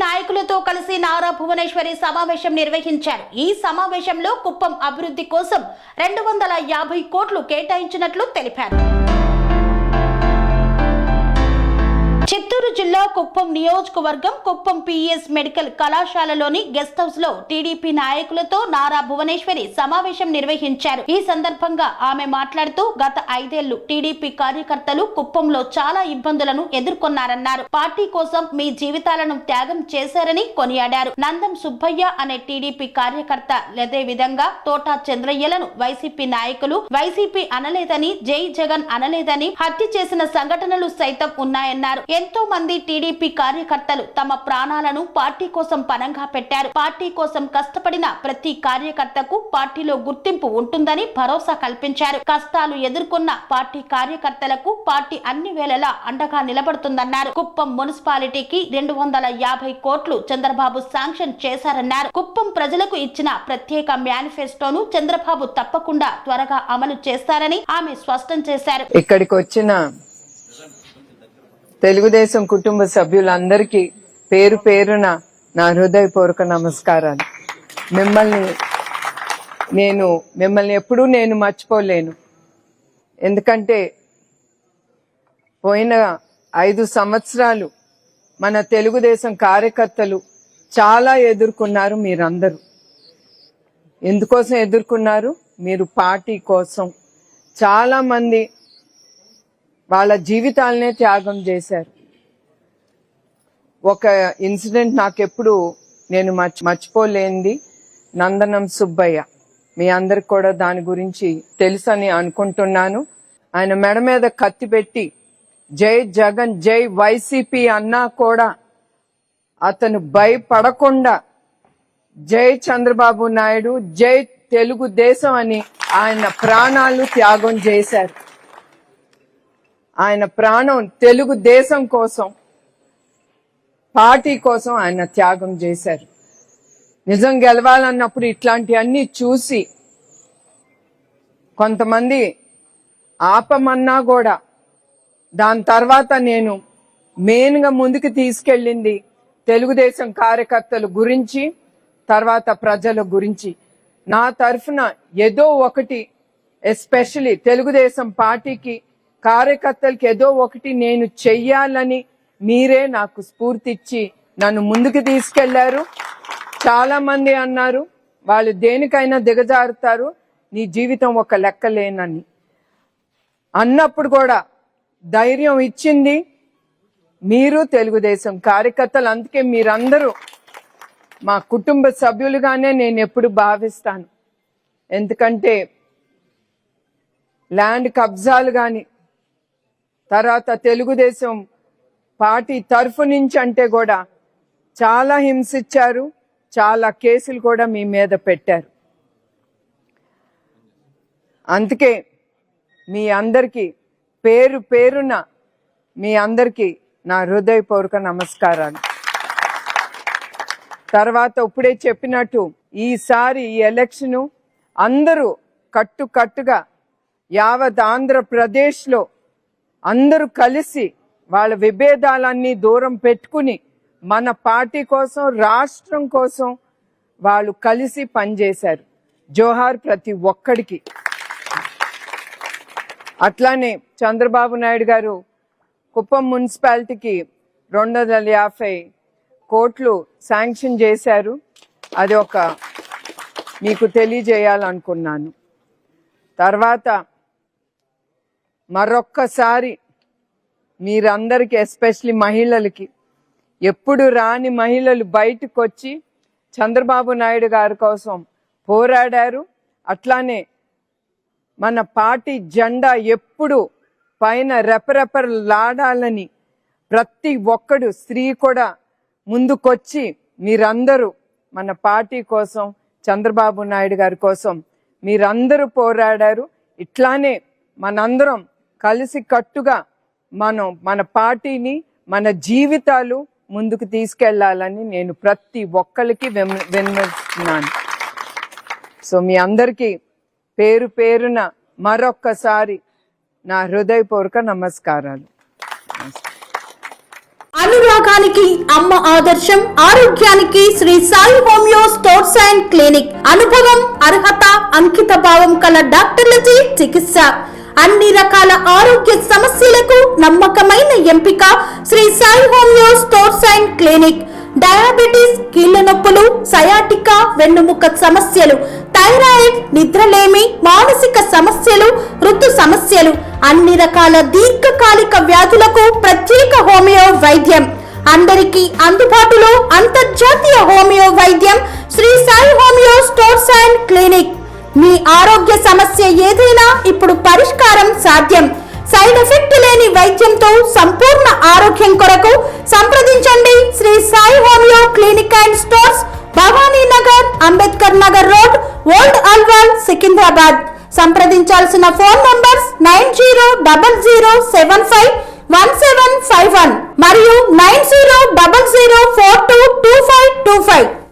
నాయకులతో కలిసి నారా భువనేశ్వరి సమావేశం నిర్వహించారు. ఈ సమావేశంలో కుప్పం అభివృద్ధి కోసం 250 కోట్లు కేటాయించినట్లు తెలిపారు. చిత్తూరు జిల్లా కుప్పం నియోజకవర్గం కుప్పం పిఎస్ మెడికల్ కళాశాలలోని గెస్ట్ హౌస్ లో టీడీపీ నాయకులతో నారా భువనేశ్వరి సమావేశం నిర్వహించారు. ఈ సందర్భంగా ఆమె మాట్లాడుతూ గత 5 ఏళ్లు టీడీపీ కార్యకర్తలు కుప్పంలో చాలా ఇబ్బందులను ఎదుర్కొన్నారన్నారు. పార్టీ కోసం మీ జీవితాలను త్యాగం చేశారని కొనియాడారు. నందం సుబ్బయ్య అనే టీడీపీ కార్యకర్త, అదే విధంగా తోటా చంద్రయ్యలను వైసీపీ నాయకులు వైసీపీ అనలేదని, జై జగన్ అనలేదని హత్య చేసిన సంఘటనలు సైతం ఉన్నాయన్నారు. ఎంతో మంది టీడీపీ కార్యకర్తలు తమ ప్రాణాలను పార్టీ కోసం పణంగా పెట్టారు. పార్టీ కోసం కష్టపడిన ప్రతి కార్యకర్తకు పార్టీలో గుర్తింపు ఉంటుందని భరోసా కల్పించారు. కష్టాలు ఎదుర్కొన్న పార్టీ కార్యకర్తలకు పార్టీ అన్ని వేళలా అండగా నిలబడుతుందన్నారు. కుప్పం మున్సిపాలిటీకి 250 కోట్లు చంద్రబాబు శాంక్షన్ చేశారన్నారు. కుప్పం ప్రజలకు ఇచ్చిన ప్రత్యేక మేనిఫెస్టోను చంద్రబాబు తప్పకుండా త్వరగా అమలు చేస్తారని ఆమె స్పష్టం చేశారు. ఇక్కడికి వచ్చిన తెలుగుదేశం కుటుంబ సభ్యులందరికీ పేరు పేరున నా హృదయపూర్వక నమస్కారాలు. మిమ్మల్ని ఎప్పుడూ నేను మర్చిపోలేను. ఎందుకంటే పోయిన 5 సంవత్సరాలు మన తెలుగుదేశం కార్యకర్తలు చాలా ఎదుర్కొన్నారు. మీరందరూ ఎందుకోసం ఎదుర్కొన్నారు? మీరు పార్టీ కోసం. చాలా మంది వాళ్ళ జీవితాలనే త్యాగం చేశారు. ఒక ఇన్సిడెంట్ నాకెప్పుడు నేను మర్చిపోలేనిది నందనం సుబ్బయ్య. మీ అందరికి కూడా దాని గురించి తెలుసని అనుకుంటున్నాను. ఆయన మెడ మీద కత్తి పెట్టి జై జగన్ జై వైసీపీ అన్నా కూడా అతను భయపడకుండా జై చంద్రబాబు నాయుడు జై తెలుగుదేశం అని ఆయన ప్రాణాలు త్యాగం చేశారు. ఆయన ప్రాణం తెలుగుదేశం కోసం, పార్టీ కోసం ఆయన త్యాగం చేశారు. నిజం గెలవాలన్నప్పుడు ఇట్లాంటివన్నీ చూసి కొంతమంది ఆపమన్నా కూడా దాని తర్వాత నేను మెయిన్గా ముందుకు తీసుకెళ్ళింది తెలుగుదేశం కార్యకర్తల గురించి, తర్వాత ప్రజల గురించి. నా తరఫున ఏదో ఒకటి, ఎస్పెషలీ తెలుగుదేశం పార్టీకి కార్యకర్తలకి ఏదో ఒకటి నేను చెయ్యాలని మీరే నాకు స్ఫూర్తిచ్చి నన్ను ముందుకు తీసుకెళ్లారు. చాలా మంది అన్నారు వాళ్ళు దేనికైనా దిగజారుతారు, నీ జీవితం ఒక లెక్కలేనని. అన్నప్పుడు కూడా ధైర్యం ఇచ్చింది మీరు తెలుగుదేశం కార్యకర్తలు. అందుకే మీరందరూ మా కుటుంబ సభ్యులుగానే నేను ఎప్పుడు భావిస్తాను. ఎందుకంటే ల్యాండ్ కబ్జాలు గాని, తర్వాత తెలుగుదేశం పార్టీ తరఫు నుంచి అంటే కూడా చాలా హింసించారు, చాలా కేసులు కూడా మీ మీద పెట్టారు. అందుకే మీ అందరికీ పేరు పేరున మీ అందరికీ నా హృదయపూర్వక నమస్కారాలు. తర్వాత ఇప్పుడే చెప్పినట్టు ఈసారి ఈ ఎలక్షను అందరూ కట్టుగా యావత్ ఆంధ్రప్రదేశ్లో అందరూ కలిసి వాళ్ళ విభేదాలన్నీ దూరం పెట్టుకుని మన పార్టీ కోసం, రాష్ట్రం కోసం వాళ్ళు కలిసి పనిచేశారు. జోహార్ ప్రతి ఒక్కడికి. అట్లానే చంద్రబాబు నాయుడు గారు కుప్పం మున్సిపాలిటీకి 250 కోట్లు శాంక్షన్ చేశారు. అది ఒక మీకు తెలియజేయాలనుకున్నాను. తర్వాత మరొక్కసారి మీరందరికీ, ఎస్పెషలీ మహిళలకి, ఎప్పుడు రాని మహిళలు బయటకు వచ్చి చంద్రబాబు నాయుడు గారి కోసం పోరాడారు. అట్లానే మన పార్టీ జెండా ఎప్పుడు పైన రెపరెపలాడాలని ప్రతి ఒక్కడు, స్త్రీ కూడా ముందుకొచ్చి మీరందరూ మన పార్టీ కోసం, చంద్రబాబు నాయుడు గారి కోసం మీరందరూ పోరాడారు. ఇట్లానే మనందరం కలిసి కట్టుగా మన పార్టీని, మన జీవితాలు ముందుకు తీసుకెళ్లాలని నేను ప్రతి ఒక్కరికి విన్నవిస్తున్నాను. సో మీ అందరికీ పేరు పేరున మరొక్కసారి నా హృదయపూర్వక నమస్కారాలు. భాగానికి అమ్మ ఆదర్శం, ఆరోగ్యానికి Shri Sai homeo stores and clinic. అనుభవం, అర్హత, అంకిత భావం కల డాక్టర్లచే చికిత్స. అన్ని రకాల ఆరోగ్య సమస్యలకు నమ్మకమైన ఎంపిక Shri Sai homeo stores and clinic. Diabetes, కీళ్ల నొప్పులు, సయాటికా, వెన్నుముక్క సమస్యలు, థైరాయిడ్, నిద్రలేమి, మానసిక సమస్యలు, ఋతు సమస్యలు, అన్ని రకాల దీర్ఘకాలిక వ్యాధులకు ప్రత్యేక హోమియో వైద్యం. అందరికీ అందుబాటులో అంతర్జాతీయ హోమియో వైద్యం Sri Sai homeo stores and clinic. మీ ఆరోగ్య సమస్య ఏదైనా ఇప్పుడు పరిష్కారం సాధ్యం. సైడ్ ఎఫెక్ట్ లేని వైద్యంతో సంపూర్ణ ఆరోగ్యం కొరకు సంప్రదించండి Shri Sai homeo clinic and stores, Bhavani Nagar, Ambedkar Nagar road, old Alwal, Secunderabad. సంప్రదించాల్సిన ఫోన్ నంబర్స్ 9000751751 మరియు 9000422525.